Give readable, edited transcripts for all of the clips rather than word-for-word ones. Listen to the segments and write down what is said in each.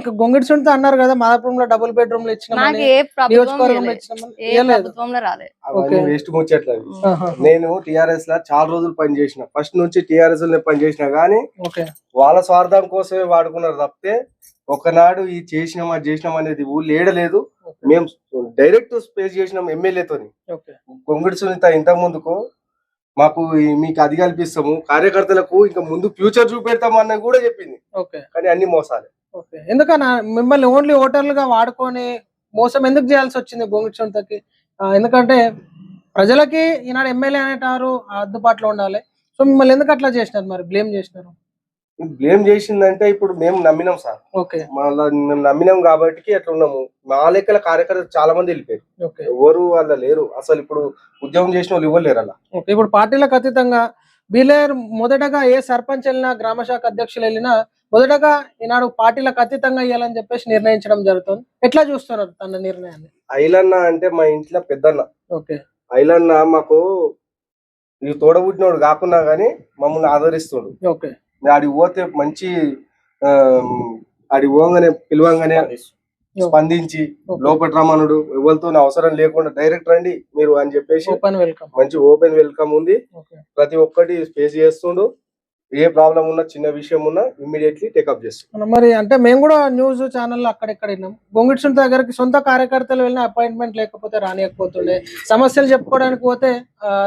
మీకు గొంగిడిసుంటే అన్నారు కదా మాదాపురంలో డబుల్ బెడ్రూమ్లు ఇచ్చినామని, నియోజకవర్గంలో ఇచ్చినామని రాలేదు. వేస్ట్ ముచ్చట్లేదు. నేను టిఆర్ఎస్ లా చాలా రోజులు పనిచేసిన, ఫస్ట్ నుంచి టిఆర్ఎస్ పని చేసిన గానీ వాళ్ళ స్వార్థం కోసమే వాడుకున్నారు తప్పితే ఒకనాడు ఈ చేసినాం అది చేసినాం అనేది ఊళ్ళో ఏడలేదు. మేము డైరెక్ట్ స్పేస్ చేసినాం ఎమ్మెల్యేతోని. కొంగుడి సునీత ఇంతకు ముందుకు మాకు మీకు అది కల్పిస్తాము, కార్యకర్తలకు ఇంకా ముందు ఫ్యూచర్ చూపెడతాము అన్న కూడా చెప్పింది. కానీ అన్ని మోసాలే. ఎందుకన్నా మిమ్మల్ని ఓన్లీ ఓటర్లుగా వాడుకొని మోసం ఎందుకు చేయాల్సి వచ్చింది గొంగిడి సునీతకి? ఎందుకంటే ప్రజలకి ఈనాడు ఎమ్మెల్యే అనేటారు అందుబాటులో ఉండాలి. సో మిమ్మల్ని ఎందుకు అట్లా చేసినారు, మరి బ్లేమ్ చేసినారు? బ్లేమ్ చేసిందంటే ఇప్పుడు మేము నమ్మినాం సార్, మేము నమ్మినాం కాబట్టి అట్లా ఉన్నాము. మా లెక్కల కార్యకర్తలు చాలా మంది వెళ్ళిపోయారు, ఎవరు వాళ్ళ లేరు అసలు. ఇప్పుడు ఉద్యోగం చేసిన వాళ్ళు ఇవ్వలేరు అలా. ఇప్పుడు పార్టీలకు అతీతంగా బీలేరు మొదటగా ఏ సర్పంచ్ వెళ్ళినా, గ్రామ శాఖ అధ్యక్షులు వెళ్ళినా మొదటగా ఈనాడు పార్టీలకు అతీతంగా ఇవ్వాలని చెప్పేసి నిర్ణయించడం జరుగుతుంది. ఎట్లా చూస్తున్నారు తన నిర్ణయాన్ని? ఐలన్న అంటే మా ఇంట్లో పెద్దన్న. ఐలన్న మాకు ఇది తోడబుట్టినోడు కాకున్నా గానీ మమ్మల్ని ఆదరిస్తుడు. ఆడికి పోతే మంచి ఆడికి పోగానే పిలవంగానే స్పందించి లోపల రమణుడు, ఎవరితో అవసరం లేకుండా డైరెక్ట్ రండి మీరు అని చెప్పేసి మంచి ఓపెన్ వెల్కమ్ ఉంది. ప్రతి ఒక్కటి ఫేస్ చేస్తుండు. ఏ ప్రాబ్లం ఉన్నా, చిన్న విషయం ఉన్నా ఇమ్మీడియట్లీ టేకప్ చేస్తాం. మరి అంటే మేము కూడా న్యూస్ ఛానల్లో అక్కడెక్కడ విన్నాం, గొంగిడి సునీత దగ్గరికి సొంత కార్యకర్తలు వెళ్ళిన అపాయింట్మెంట్ లేకపోతే రానియకపోతుండే, సమస్యలు చెప్పుకోవడానికి పోతే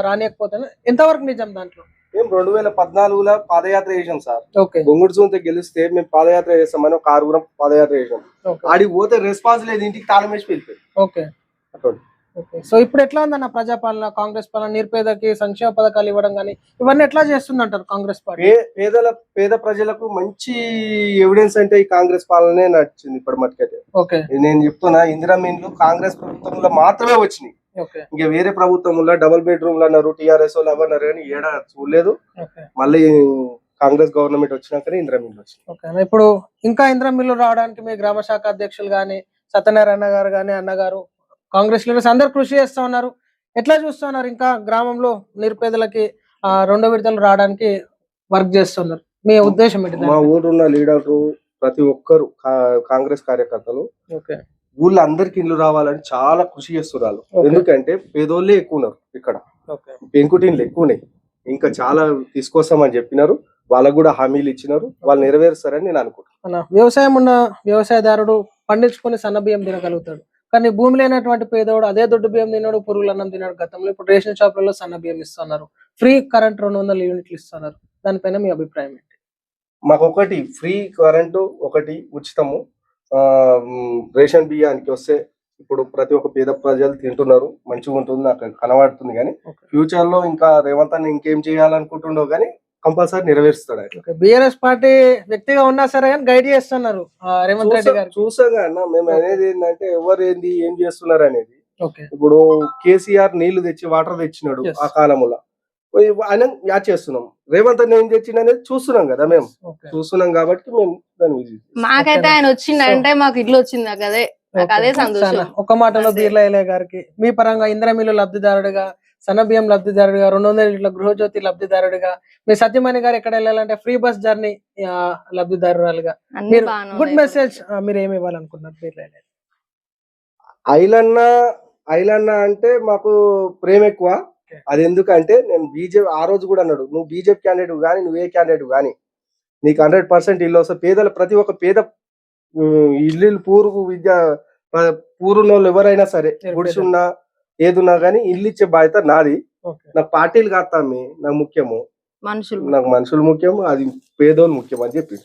రానియకపోతుండే. ఎంతవరకు నిజం దాంట్లో? మేము 2014లో పాదయాత్ర చేసాం సార్. గొంగుడి సునీత గెలిస్తే మేము పాదయాత్ర చేస్తామని ఒక 6 పాదయాత్ర చేసాం. ఆడికి పోతే రెస్పాన్స్ లేదు, ఇంటికి తాళం వేసి వెళ్ళిపోయి. సో ఇప్పుడు ఎట్లా ఉందన్న ప్రజాపాలన, కాంగ్రెస్ పాలన, నిరుపేదకి సంక్షేమ పథకాలు ఇవ్వడం కానీ ఇవన్నీ ఎట్లా చేస్తుందంటారు కాంగ్రెస్ పార్టీ? పేద ప్రజలకు మంచి ఎవిడెన్స్ అంటే ఈ కాంగ్రెస్ పాలనే నడిచింది ఇప్పటి మటుకైతే. నేను చెప్తున్నా, ఇందిరా మీన్లు కాంగ్రెస్ ప్రభుత్వంలో మాత్రమే వచ్చినాయి. ఇంకా వేరే ప్రభుత్వంలో డబుల్ బెడ్రూమ్లు అన్నారు, టిఆర్ఎస్ వాళ్ళు అన్నారు కానీ ఏడా చూడలేదు. మళ్ళీ కాంగ్రెస్ గవర్నమెంట్ వచ్చినాకనే ఇందిరా మిల్లు వచ్చింది. ఇప్పుడు ఇంకా ఇందిరా మిల్లు రావడానికి మీ గ్రామ శాఖ అధ్యక్షులు గాని, సత్యనారాయణ గారు గాని, అన్నగారు, కాంగ్రెస్ లీడర్స్ అందరు కృషి చేస్తా ఉన్నారు. ఎట్లా చూస్తున్నారు? ఇంకా గ్రామంలో నిరుపేదలకి 2వ విడతలు రావడానికి వర్క్ చేస్తున్నారు. మీ ఉద్దేశం ఏంటి? మా ఊరున్న లీడర్లు ప్రతి ఒక్కరు కాంగ్రెస్ కార్యకర్తలు ఊళ్ళో అందరికి ఇల్లు రావాలని చాలా కృషి చేస్తున్నారు. ఎందుకంటే పేదోళ్ళే ఎక్కువ ఉన్నారు ఇక్కడ, పెంకుటిన్లు ఎక్కువ ఉన్నాయి. ఇంకా చాలా తీసుకొస్తామని చెప్పినారు, వాళ్ళకు కూడా హామీలు ఇచ్చినారు, వాళ్ళు నెరవేరుస్తారని నేను అనుకుంటున్నాను. వ్యవసాయం ఉన్న వ్యవసాయదారుడు పండించుకొని సన్న బియ్యం తినగలుగుతాడు, కానీ భూమి లేనటువంటి పేదోడు అదే దొడ్డు బియ్యం తిన్నాడు, పురుగులు అన్నం తిన్నాడు. గతంలో ఇప్పుడు రేషన్ షాపులలో సన్న బియ్యం ఇస్తున్నారు, ఫ్రీ కరెంట్ 200 యూనిట్లు ఇస్తున్నారు. దానిపైన మీ అభిప్రాయం ఏంటి? మాకు ఒకటి ఫ్రీ కరెంటు, ఒకటి ఉచితము. రేషన్ బియ్యానికి వస్తే ఇప్పుడు ప్రతి ఒక్క పేద ప్రజలు తింటున్నారు, మంచిగా ఉంటుంది, నాకు కనబడుతుంది. కానీ ఫ్యూచర్ లో ఇంకా రేవంత్ అన్న ఇంకేం చేయాలనుకుంటుండో కానీ కంపల్సరీ నెరవేరుస్తాడు. బిఆర్ఎస్ పార్టీ వ్యక్తిగా ఉన్నా సరే కానీ గైడ్ చేస్తున్నారు రేవంత్ రెడ్డి గారు. చూసాగా అన్న, మేము అనేది ఏంటంటే ఎవరు ఏంది ఏం చేస్తున్నారు అనేది. ఇప్పుడు కేసీఆర్ నీళ్లు తెచ్చి వాటర్ తెచ్చినాడు ఆ కాలంలో, ఆయన యాడ్ చేస్తున్నాం. రేవంత్ అన్న ఏం తెచ్చిండు అనేది చూస్తున్నాం కదా, మేము చూస్తున్నాం కాబట్టి మేము దాన్ని మాకైతే ఆయన వచ్చిందంటే మాకు ఇల్లు వచ్చింది, అదే సంతోషం. ఒక మాటలో బీర్లయ్య గారికి మీ పరంగా ఇందిరా మిల్లు లబ్ధిదారుడిగా, సన్నబియ్యం లబ్ధిదారుడిగా, 200 యూనిట్ల గృహజ్యోతి లబ్ధిదారుడిగా, మీ సత్యమణి గారు ఎక్కడ వెళ్ళాలంటే ఫ్రీ బస్ జర్నీ లబ్ధిదారురాలుగా మీరు గుడ్ మెసేజ్ మీరు ఏమి ఇవ్వాలనుకున్నారు? బీర్లయ్య ఐలన్న అంటే మాకు ప్రేమ ఎక్కువ. అది ఎందుకంటే నేను బీజేపీ ఆ రోజు కూడా అన్నాడు, నువ్వు బీజేపీ క్యాండిడేట్ కానీ నువ్వు ఏ క్యాండిడేట్ కానీ నీకు 100% ఇల్లు వస్తే పేదల ప్రతి ఒక్క పేద ఇల్లు పూరున్న వాళ్ళు ఎవరైనా సరే, గుడిసున్నా ఏదున్నా కానీ ఇల్లు ఇచ్చే బాధ్యత నాది. నాకు పార్టీలు కాస్తామి, నాకు ముఖ్యము, నాకు మనుషులు ముఖ్యము, అది పేదోళ్ళు ముఖ్యం అని చెప్పి.